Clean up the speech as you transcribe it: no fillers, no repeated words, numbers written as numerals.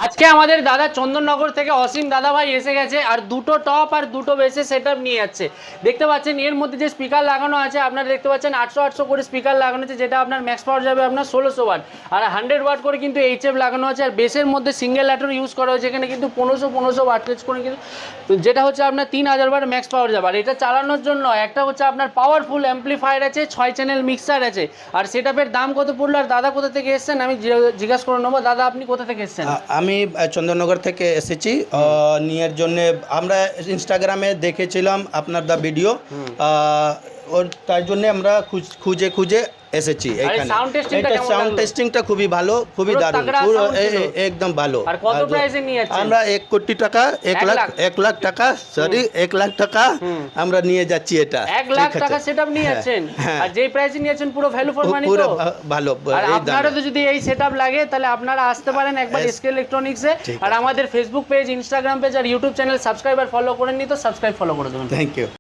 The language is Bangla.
আজকে আমাদের দাদা চন্দননগর থেকে অসীম দাদা ভাই এসে গেছে আর দুটো টপ আর দুটো বেসে সেটআপ নিয়ে যাচ্ছে। দেখতে পাচ্ছেন এর মধ্যে যে স্পিকার লাগানো আছে, আপনারা দেখতে পাচ্ছেন 800 করে স্পিকার লাগানো আছে, যেটা আপনার ম্যাক্স পাওয়ার যাবে আপনার 1600 ওয়াট, আর 100 ওয়াট করে কিন্তু এইচএফ লাগানো আছে। আর বেসের মধ্যে সিঙ্গেল ল্যাটার ইউজ করা হয়েছে, এখানে কিন্তু 1500 ওয়াট রেঞ্জ করে কিন্তু, যেটা হচ্ছে আপনার 3000 ওয়াট ম্যাক্স পাওয়ার যাবে। আর এটা চালানোর জন্য একটা হচ্ছে আপনার পাওয়ারফুল অ্যাম্পলিফায়ার আছে, 6 চ্যানেল মিক্সার আছে। আর সেটআপের দাম কত পড়লো আর দাদা কোথা থেকে এসেছেন আমি জিজ্ঞাসা করে নেবো। দাদা আপনি কোথা থেকে এসেছেন? আমি চন্দননগর থেকে এসেছি নিয়ের জন্য। আমরা ইনস্টাগ্রামে দেখেছিলাম আপনার দা ভিডিও, ওর তার জন্য আমরা খুঁজে খুঁজে এসেছি এখানে। সাউন্ড টেস্টিংটা খুবই ভালো, খুবই দারুণ, পুরো একদম ভালো। আর কত প্রাইসে নিয়ে যাচ্ছেন? আমরা 1 কোটি টাকা 1 লাখ টাকা সরি 1 লাখ টাকা আমরা নিয়ে যাচ্ছি। এটা 1 লাখ টাকা সেটআপ নিয়ে যাচ্ছেন, আর যেই প্রাইসে নিয়েছেন পুরো ভ্যালু ফর মানি, পুরো ভালো। আর আপনারা তো যদি এই সেটআপ লাগে তাহলে আপনারা আসতে পারেন একবার এসকে ইলেকট্রনিক্সে। আর আমাদের ফেসবুক পেজ, ইনস্টাগ্রাম পেজ আর ইউটিউব চ্যানেল সাবস্ক্রাইব আর ফলো করেননি তো সাবস্ক্রাইব ফলো করে দেবেন। Thank you.